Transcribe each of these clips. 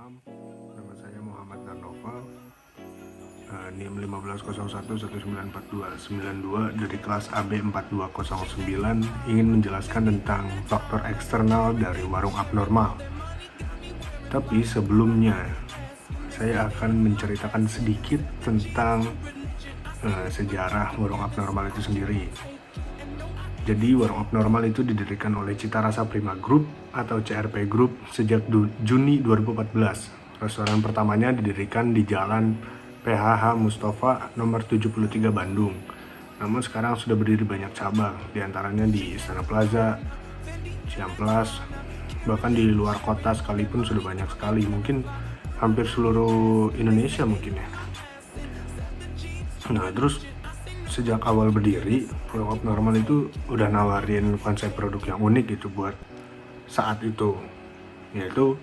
malam, nama saya Muhammad Narnoval, NIM 1501194292 dari kelas AB 4209, ingin menjelaskan tentang faktor eksternal dari warung abnormal. Tapi sebelumnya, saya akan menceritakan sedikit tentang sejarah warung abnormal itu sendiri. Jadi warung abnormal itu didirikan oleh Cita Rasa Prima Group atau CRP Group sejak Juni 2014. Restoran pertamanya didirikan di Jalan PHH Mustafa nomor 73 Bandung. Namun sekarang sudah berdiri banyak cabang, diantaranya di Istana Plaza, Ciamplas, bahkan di luar kota sekalipun sudah banyak sekali, mungkin hampir seluruh Indonesia mungkin ya. Nah terus sejak awal berdiri, warung abnormal itu udah nawarin konsep produk yang unik gitu buat saat itu, yaitu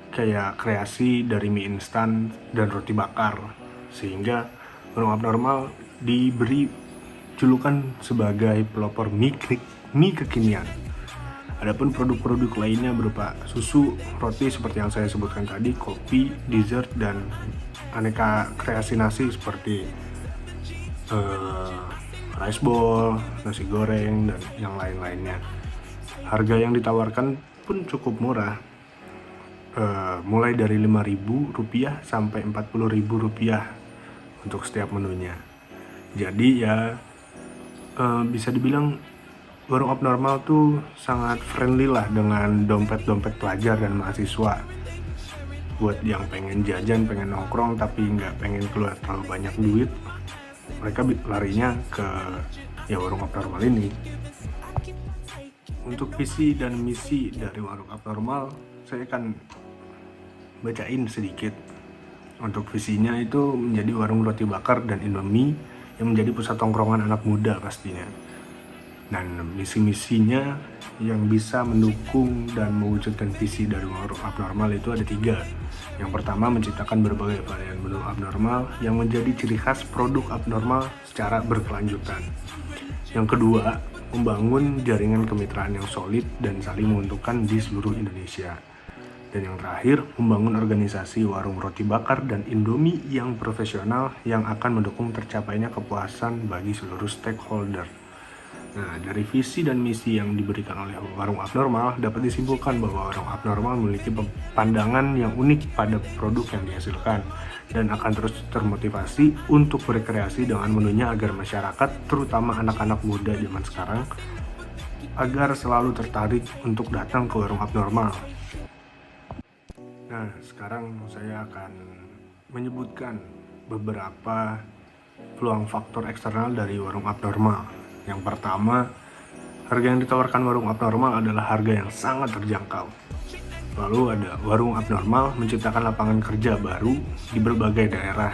kayak kreasi dari mie instan dan roti bakar, sehingga warung abnormal diberi julukan sebagai pelopor mie kekinian. Adapun produk-produk lainnya berupa susu, roti seperti yang saya sebutkan tadi, kopi, dessert, dan aneka kreasi nasi seperti rice bowl, nasi goreng, dan yang lain-lainnya. Harga yang ditawarkan pun cukup murah, mulai dari Rp5.000 sampai Rp40.000 untuk setiap menunya. Jadi ya bisa dibilang warung abnormal tuh sangat friendly lah dengan dompet-dompet pelajar dan mahasiswa. Buat yang pengen jajan, pengen nongkrong tapi nggak pengen keluar terlalu banyak duit, mereka larinya ke warung abnormal ini. Untuk visi dan misi dari warung abnormal, saya akan bacain sedikit. Untuk visinya itu menjadi warung roti bakar dan Indomie yang menjadi pusat tongkrongan anak muda pastinya. Dan misi-misinya yang bisa mendukung dan mewujudkan visi dari warung abnormal itu ada 3. Yang pertama, menciptakan berbagai varian menu abnormal yang menjadi ciri khas produk abnormal secara berkelanjutan. Yang kedua, membangun jaringan kemitraan yang solid dan saling menguntungkan di seluruh Indonesia. Dan yang terakhir, membangun organisasi warung roti bakar dan Indomie yang profesional yang akan mendukung tercapainya kepuasan bagi seluruh stakeholder. Nah, dari visi dan misi yang diberikan oleh warung abnormal dapat disimpulkan bahwa warung abnormal memiliki pandangan yang unik pada produk yang dihasilkan dan akan terus termotivasi untuk berkreasi dengan menunya agar masyarakat, terutama anak-anak muda zaman sekarang, agar selalu tertarik untuk datang ke warung abnormal. Nah, sekarang saya akan menyebutkan beberapa peluang faktor eksternal dari warung abnormal. Yang pertama, harga yang ditawarkan warung abnormal adalah harga yang sangat terjangkau. Lalu ada warung abnormal menciptakan lapangan kerja baru di berbagai daerah.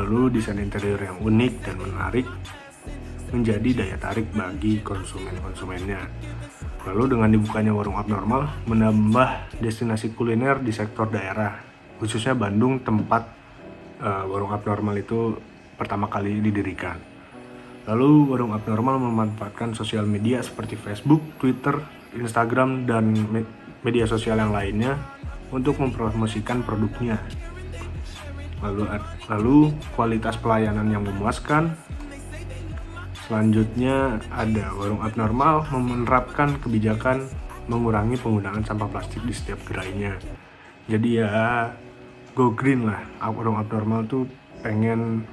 Lalu desain interior yang unik dan menarik menjadi daya tarik bagi konsumen-konsumennya. Lalu dengan dibukanya warung abnormal menambah destinasi kuliner di sektor daerah, khususnya Bandung, tempat warung abnormal itu pertama kali didirikan. Lalu warung abnormal memanfaatkan sosial media seperti Facebook, Twitter, Instagram, dan media sosial yang lainnya untuk mempromosikan produknya. Lalu kualitas pelayanan yang memuaskan. Selanjutnya ada warung abnormal menerapkan kebijakan mengurangi penggunaan sampah plastik di setiap gerainya. Jadi ya go green lah, warung abnormal tuh pengen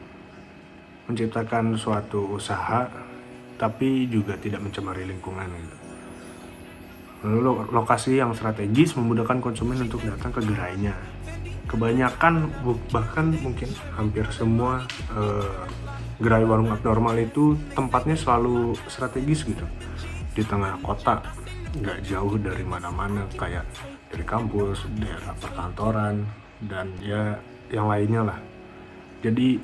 menciptakan suatu usaha tapi juga tidak mencemari lingkungan gitu. Lalu lokasi yang strategis memudahkan konsumen untuk datang ke gerainya. Kebanyakan, bahkan mungkin hampir semua gerai warung abnormal itu tempatnya selalu strategis gitu, di tengah kota, nggak jauh dari mana-mana, kayak dari kampus, daerah perkantoran, dan ya yang lainnya lah. Jadi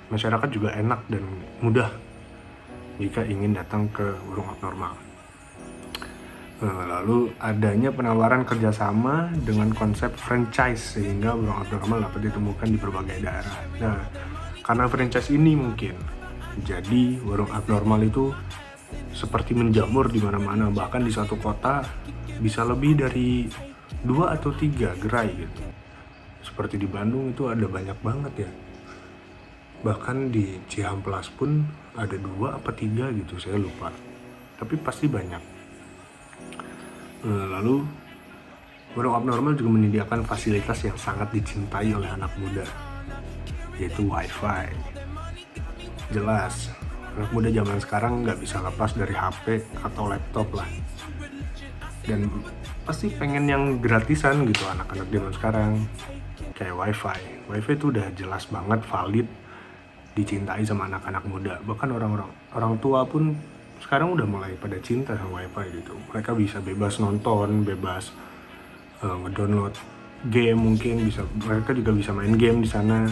masyarakat juga enak dan mudah jika ingin datang ke warung abnormal. Lalu adanya penawaran kerjasama dengan konsep franchise sehingga warung abnormal dapat ditemukan di berbagai daerah. Nah, karena franchise ini mungkin jadi warung abnormal itu seperti menjamur di mana-mana, bahkan di satu kota bisa lebih dari 2 atau 3 gerai gitu. Seperti di Bandung itu ada banyak banget ya. Bahkan di Cihamplas pun ada 2 apa 3 gitu, saya lupa. Tapi pasti banyak. Lalu warung abnormal juga menyediakan fasilitas yang sangat dicintai oleh anak muda, yaitu wifi. Jelas, anak muda zaman sekarang nggak bisa lepas dari HP atau laptop lah. Dan pasti pengen yang gratisan gitu anak-anak zaman sekarang. Kayak wifi. Wifi itu udah jelas banget valid, dicintai sama anak-anak muda. Bahkan orang tua pun sekarang udah mulai pada cinta sama wifi gitu. Mereka bisa bebas nonton, bebas ngedownload game, mungkin mereka juga bisa main game di sana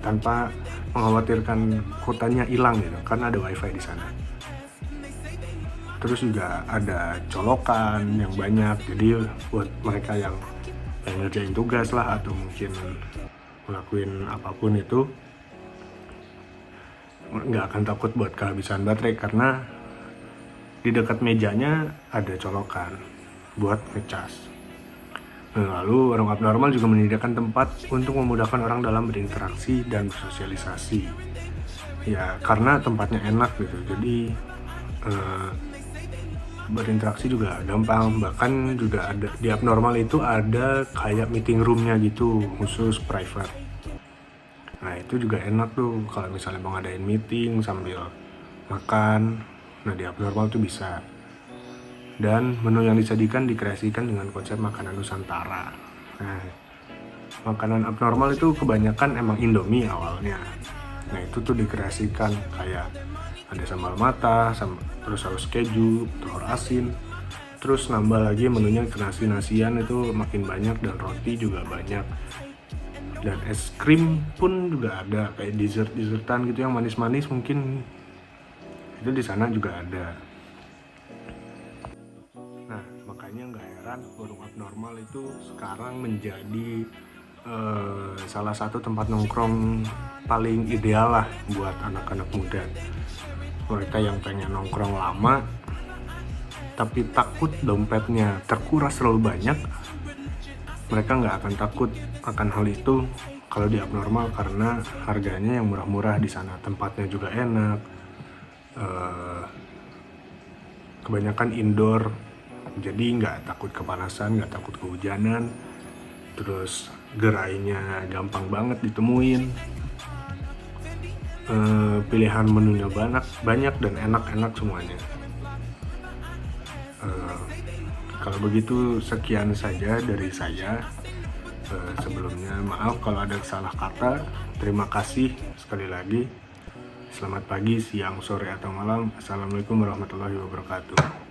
tanpa mengkhawatirkan kuotanya hilang gitu, karena ada wifi di sana. Terus juga ada colokan yang banyak, jadi buat mereka yang pengen ngerjain tugas lah atau mungkin ngelakuin apapun itu nggak akan takut buat kehabisan baterai, karena di dekat mejanya ada colokan buat ngecas. Lalu warung abnormal juga menyediakan tempat untuk memudahkan orang dalam berinteraksi dan bersosialisasi. Ya karena tempatnya enak gitu, jadi berinteraksi juga gampang. Bahkan juga ada di abnormal itu ada kayak meeting roomnya gitu, khusus private. Nah itu juga enak tuh kalau misalnya mau ngadain meeting sambil makan. Nah di abnormal tuh bisa. Dan menu yang disajikan dikreasikan dengan konsep makanan Nusantara. Nah, makanan abnormal itu kebanyakan emang Indomie awalnya. Nah itu tuh dikreasikan kayak ada sambal mata, terus saus keju, telur asin, terus nambah lagi menunya ke nasi-nasian itu makin banyak, dan roti juga banyak. Dan es krim pun juga ada, kayak dessert-dessertan gitu yang manis-manis mungkin itu di sana juga ada. Nah makanya nggak heran warung abnormal itu sekarang menjadi salah satu tempat nongkrong paling ideal lah buat anak-anak muda. Mereka yang pengen nongkrong lama tapi takut dompetnya terkuras terlalu banyak, mereka nggak akan takut akan hal itu kalau di abnormal, karena harganya yang murah-murah di sana, tempatnya juga enak, kebanyakan indoor, jadi nggak takut kepanasan, nggak takut kehujanan. Terus gerainya gampang banget ditemuin, pilihan menunya banyak dan enak-enak semuanya. Kalau begitu sekian saja dari saya. Sebelumnya maaf kalau ada salah kata. Terima kasih sekali lagi. Selamat pagi, siang, sore, atau malam. Assalamualaikum warahmatullahi wabarakatuh.